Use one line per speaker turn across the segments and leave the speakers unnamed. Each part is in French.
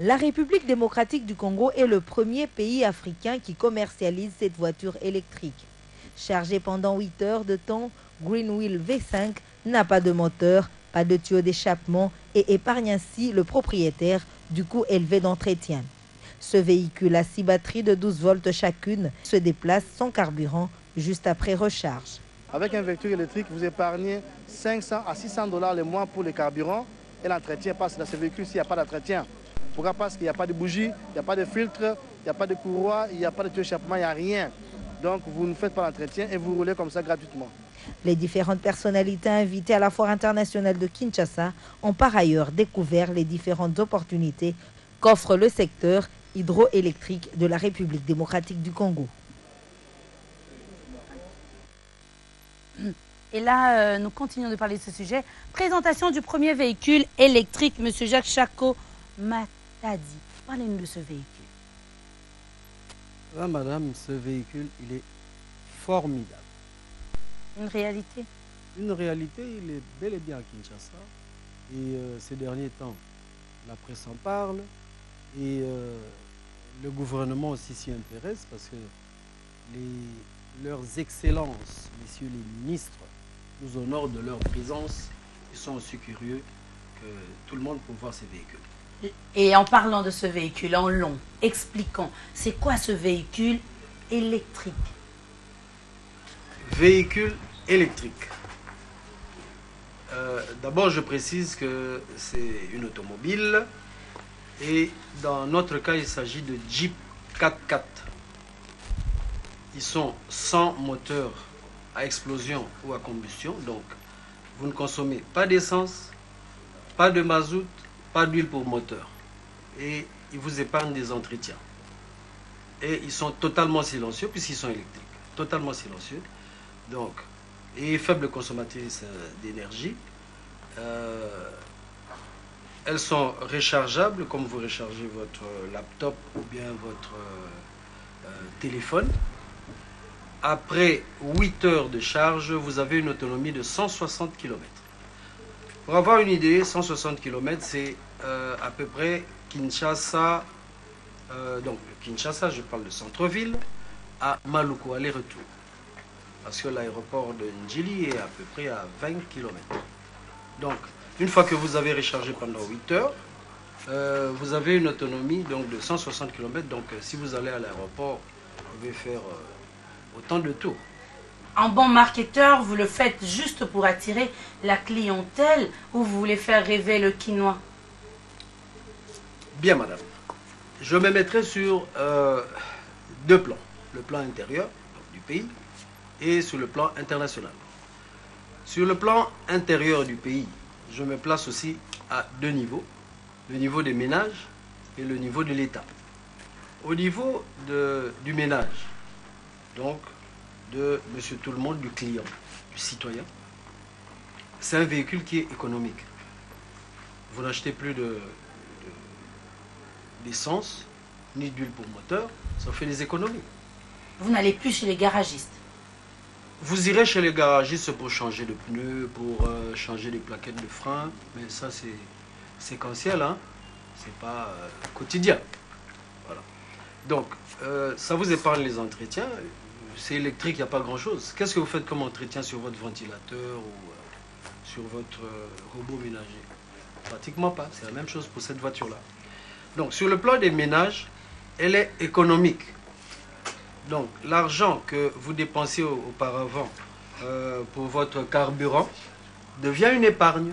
La République démocratique du Congo est le premier pays africain qui commercialise cette voiture électrique. Chargée pendant 8 heures de temps, Greenwheel V5 n'a pas de moteur, pas de tuyau d'échappement et épargne ainsi le propriétaire du coût élevé d'entretien. Ce véhicule à 6 batteries de 12 volts chacune se déplace sans carburant juste après recharge.
Avec une voiture électrique, vous épargnez 500 à 600 $ le mois pour le carburant et l'entretien, parce que dans ce véhicule, s'il n'y a pas d'entretien. Pourquoi? Parce qu'il n'y a pas de bougie, il n'y a pas de filtre, il n'y a pas de courroie, il n'y a pas de tuyau d'échappement, il n'y a rien. Donc vous ne faites pas l'entretien et vous roulez comme ça gratuitement.
Les différentes personnalités invitées à la Foire internationale de Kinshasa ont par ailleurs découvert les différentes opportunités qu'offre le secteur hydroélectrique de la République démocratique du Congo.
Et là, nous continuons de parler de ce sujet. Présentation du premier véhicule électrique, M. Jacques Chako Matadi. Parlez-nous de ce véhicule.
Ah, madame, ce véhicule, il est formidable.
Une réalité?
Une réalité, il est bel et bien à Kinshasa. Et ces derniers temps, la presse en parle. Et le gouvernement aussi s'y intéresse parce que leurs excellences, messieurs les ministres, nous honorent de leur présence. Ils sont aussi curieux que tout le monde pour voir ces véhicules.
Et en parlant de ce véhicule en long, expliquons, c'est quoi ce véhicule électrique?
Véhicule électrique. D'abord, je précise que c'est une automobile. Et dans notre cas, il s'agit de Jeep 4x4. Ils sont sans moteur à explosion ou à combustion. Donc, vous ne consommez pas d'essence, pas de mazout, pas d'huile pour moteur. Et ils vous épargnent des entretiens. Et ils sont totalement silencieux puisqu'ils sont électriques. Totalement silencieux. Donc, et faible consommatrice d'énergie. Elles sont rechargeables comme vous rechargez votre laptop ou bien votre téléphone. Après 8 heures de charge, vous avez une autonomie de 160 km. Pour avoir une idée, 160 km, c'est à peu près Kinshasa, donc Kinshasa, je parle de centre-ville, à Maluku, aller-retour. Parce que l'aéroport de Ndjili est à peu près à 20 km. Donc, une fois que vous avez rechargé pendant 8 heures, vous avez une autonomie donc, de 160 km. Donc, si vous allez à l'aéroport, vous pouvez faire autant de tours.
En bon marketeur, vous le faites juste pour attirer la clientèle ou vous voulez faire rêver le quinois?
Bien, madame. Je me mettrai sur 2 plans. Le plan intérieur donc, du pays et sur le plan international. Sur le plan intérieur du pays, je me place aussi à 2 niveaux. Le niveau des ménages et le niveau de l'État. Au niveau du ménage, donc de monsieur tout le monde, du client, du citoyen, c'est un véhicule qui est économique. Vous n'achetez plus d'essence, ni d'huile pour moteur, ça fait des économies.
Vous n'allez plus chez les garagistes?
Vous irez chez les garagistes pour changer de pneus, pour changer des plaquettes de frein, mais ça c'est séquentiel, hein? C'est pas quotidien. Voilà. Donc, ça vous épargne les entretiens. C'est électrique, il n'y a pas grand-chose. Qu'est-ce que vous faites comme entretien sur votre ventilateur ou sur votre robot ménager? Pratiquement pas. C'est la même chose pour cette voiture-là. Donc, sur le plan des ménages, elle est économique. Donc, l'argent que vous dépensiez auparavant pour votre carburant devient une épargne.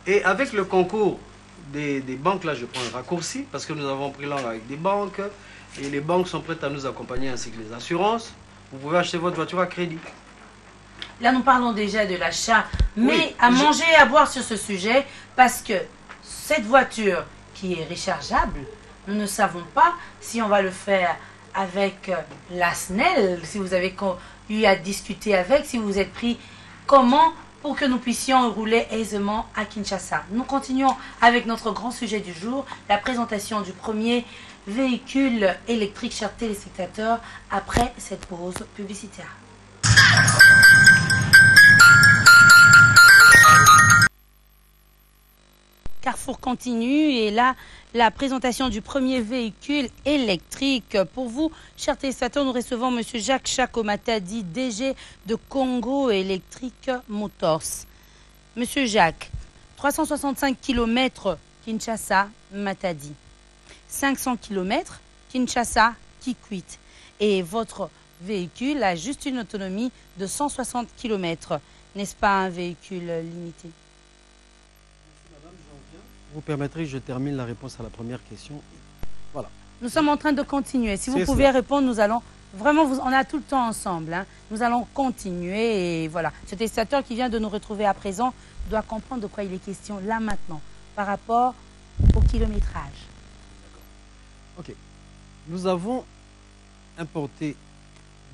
Et avec le concours des banques, là je prends un raccourci, parce que nous avons pris langue avec des banques, et les banques sont prêtes à nous accompagner ainsi que les assurances, vous pouvez acheter votre voiture à crédit.
Là, nous parlons déjà de l'achat, mais
Oui,
à manger et à boire sur ce sujet, parce que cette voiture qui est rechargeable, nous ne savons pas si on va le faire avec la SNEL, si vous avez eu à discuter avec, si vous êtes pris, comment pour que nous puissions rouler aisément à Kinshasa. Nous continuons avec notre grand sujet du jour, la présentation du premier véhicule électrique, chers téléspectateurs, après cette pause publicitaire. Carrefour continue et là, la présentation du premier véhicule électrique. Pour vous, chers téléspectateurs, nous recevons M. Jacques Chakomatadi, DG de Congo Electric Motors. Monsieur Jacques, 365 km Kinshasa-Matadi, 500 km Kinshasa-Kikwit. Et votre véhicule a juste une autonomie de 160 km. N'est-ce pas un véhicule limité?
Vous permettrez que je termine la réponse à la première question. Voilà.
Nous sommes en train de continuer. Si vous
C'est
pouvez
cela.
répondre, nous allons vraiment, on a tout le temps ensemble. Hein. Nous allons continuer et voilà. Ce téléspectateur qui vient de nous retrouver à présent doit comprendre de quoi il est question là maintenant par rapport au kilométrage.
Ok. Nous avons importé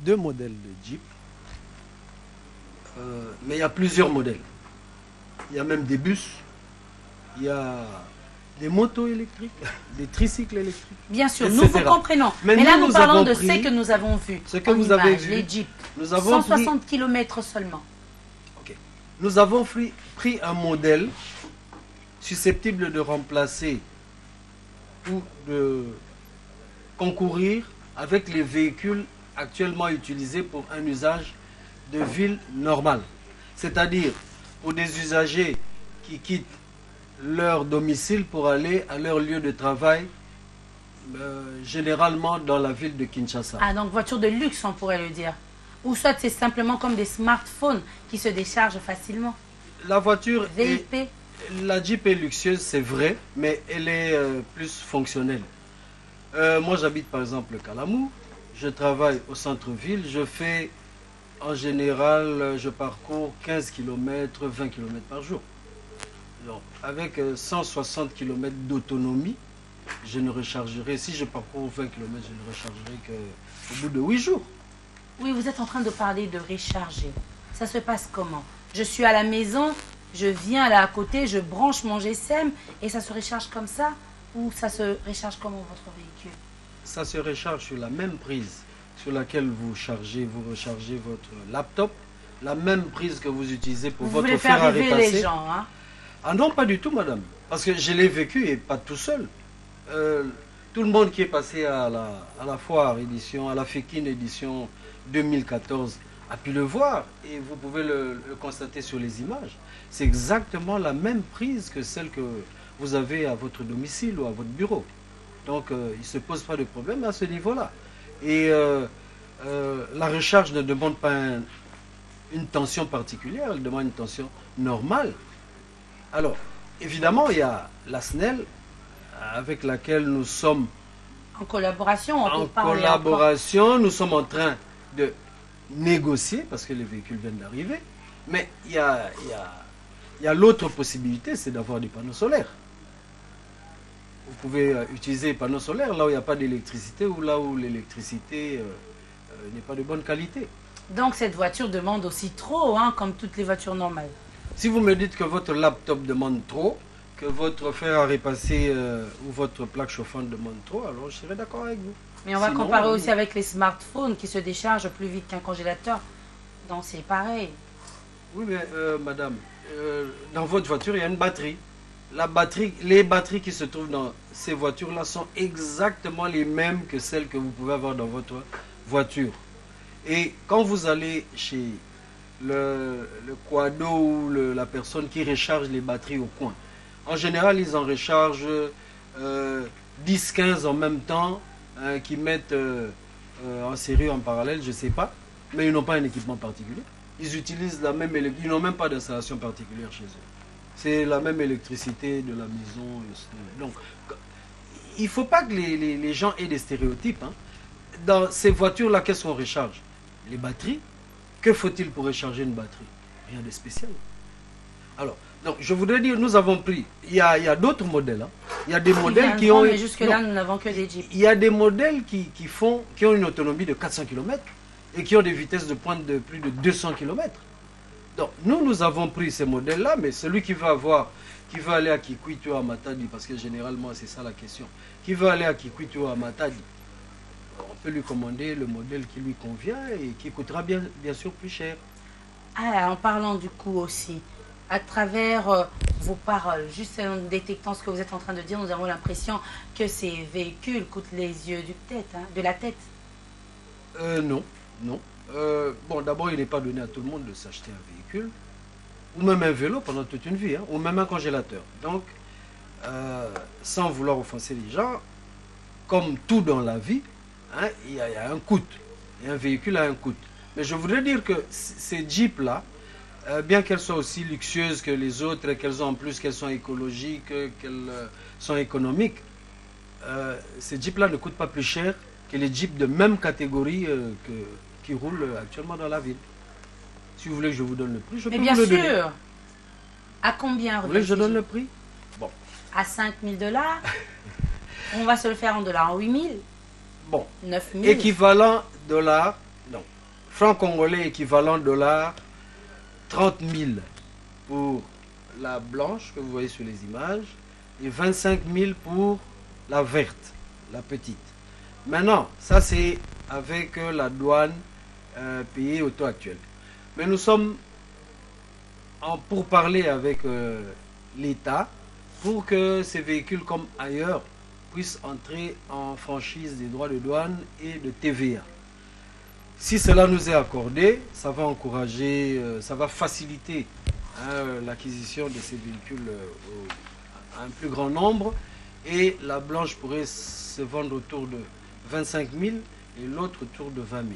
2 modèles de Jeep.
Mais il y a plusieurs modèles. Il y a même des bus, il y a des motos électriques, des tricycles électriques.
Bien sûr,
etc.
nous vous comprenons.
Mais
Mais là,
nous
nous parlons
avons
de
pris
ce que nous avons vu.
ce que
en
vous avez
image,
vu.
les Jeeps.
Nous avons
160 km seulement.
Nous avons pris un modèle susceptible de remplacer ou de concourir avec les véhicules actuellement utilisés pour un usage de ville normale. C'est-à-dire pour des usagers qui quittent leur domicile pour aller à leur lieu de travail, généralement dans la ville de Kinshasa.
Ah, donc voiture de luxe, on pourrait le dire. Ou soit c'est simplement comme des smartphones qui se déchargent facilement.
La voiture
VIP.
La Jeep est luxueuse, c'est vrai, mais elle est plus fonctionnelle. Moi, j'habite par exemple Kalamou. Je travaille au centre-ville. Je fais, en général, je parcours 15 km, 20 km par jour. Donc, avec 160 km d'autonomie, je ne rechargerai, si je parcours 20 km, je ne rechargerai qu'au bout de 8 jours.
Oui, vous êtes en train de parler de recharger. Ça se passe comment? Je suis à la maison, je viens là à côté, je branche mon GSM et ça se recharge comme ça? Ou ça se recharge comment votre véhicule?
Ça se recharge sur la même prise sur laquelle vous rechargez votre laptop, la même prise que vous utilisez pour
Vous
votre
voulez
fer
faire
à
rêver
repasser.
les gens, hein?
Ah non, pas du tout, madame. Parce que je l'ai vécu et pas tout seul. Tout le monde qui est passé à la foire édition, à la Fékine édition 2014 a pu le voir et vous pouvez le constater sur les images. C'est exactement la même prise que celle que vous avez à votre domicile ou à votre bureau. Donc il ne se pose pas de problème à ce niveau-là. Et la recharge ne demande pas une tension particulière, elle demande une tension normale. Alors, évidemment, il y a la SNEL avec laquelle nous sommes
En collaboration, on
en
peut parler
collaboration. Nous sommes en train de négocier parce que les véhicules viennent d'arriver. Mais il y a l'autre possibilité, c'est d'avoir des panneaux solaires. Vous pouvez utiliser les panneaux solaires là où il n'y a pas d'électricité ou là où l'électricité n'est pas de bonne qualité.
Donc cette voiture demande aussi trop, hein, comme toutes les voitures normales.
Si vous me dites que votre laptop demande trop, que votre fer à repasser ou votre plaque chauffante demande trop, alors je serai d'accord avec vous.
Mais on va
Sinon,
comparer
oui.
aussi avec les smartphones qui se déchargent plus vite qu'un congélateur. Donc c'est pareil.
Oui, mais madame, dans votre voiture, il y a une batterie. Les batteries qui se trouvent dans ces voitures-là sont exactement les mêmes que celles que vous pouvez avoir dans votre voiture. Et quand vous allez chez le quado ou la personne qui recharge les batteries au coin, en général, ils en rechargent 10-15 en même temps, qui mettent en série, en parallèle, je ne sais pas, mais ils n'ont pas un équipement particulier. Ils utilisent la même électricité, ils n'ont même pas d'installation particulière chez eux. C'est la même électricité de la maison. Donc, il ne faut pas que les gens aient des stéréotypes. Hein. Dans ces voitures-là, qu'est-ce qu'on recharge? Les batteries. Que faut-il pour recharger une batterie? Rien de spécial. Alors, donc, je voudrais dire, nous avons pris, il y a d'autres modèles. Hein. Il y a des modèles qui ont...
Mais jusque-là, nous n'avons que des Jeeps.
Il y a des modèles qui ont une autonomie de 400 km et qui ont des vitesses de pointe de plus de 200 km. Donc, nous avons pris ces modèles-là, mais celui qui veut aller à Kikwit ou à Matadi, parce que généralement c'est ça la question, qui veut aller à Kikwit ou à Matadi, on peut lui commander le modèle qui lui convient et qui coûtera bien sûr plus cher.
Ah, en parlant du coût aussi, à travers vos paroles. Juste en détectant ce que vous êtes en train de dire, nous avons l'impression que ces véhicules coûtent les yeux de la tête.
Non, non. Bon, d'abord, il n'est pas donné à tout le monde de s'acheter un véhicule, ou même un vélo pendant toute une vie, hein, ou même un congélateur. Donc, sans vouloir offenser les gens, comme tout dans la vie, hein, il y a un coût. Et un véhicule a un coût. Mais je voudrais dire que ces Jeeps-là, bien qu'elles soient aussi luxueuses que les autres, qu'elles ont en plus qu'elles sont écologiques, qu'elles sont économiques, ces Jeeps-là ne coûtent pas plus cher que les Jeeps de même catégorie qui roulent actuellement dans la ville. Si vous voulez que je vous donne le prix, je peux vous le donner.
Bien sûr. À combien
vous voulez que je donne le prix? Bon.
À 5 000 $. On va se le faire en dollars, en 8 000.
Bon.
9 000.
Équivalent dollar, non. Franc congolais équivalent dollar, 30 000 pour la blanche que vous voyez sur les images et 25 000 pour la verte, la petite. Maintenant, ça c'est avec la douane payée au taux actuel. Mais nous sommes en pourparlers avec l'État pour que ces véhicules comme ailleurs puissent entrer en franchise des droits de douane et de TVA. Si cela nous est accordé, ça va encourager, ça va faciliter l'acquisition de ces véhicules à un plus grand nombre et la blanche pourrait se vendre autour de 25 000 et l'autre autour de 20 000.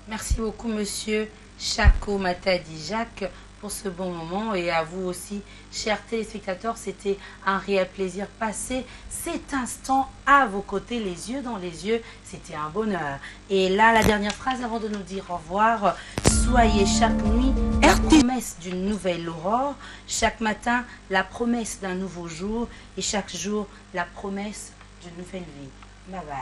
Merci beaucoup, monsieur Chako Matadi Jacques, pour ce bon moment, et à vous aussi, chers téléspectateurs. C'était un réel plaisir passer cet instant à vos côtés, les yeux dans les yeux. C'était un bonheur. Et là, la dernière phrase avant de nous dire au revoir: soyez chaque nuit la promesse d'une nouvelle aurore, chaque matin la promesse d'un nouveau jour, et chaque jour la promesse d'une nouvelle vie. Bye bye.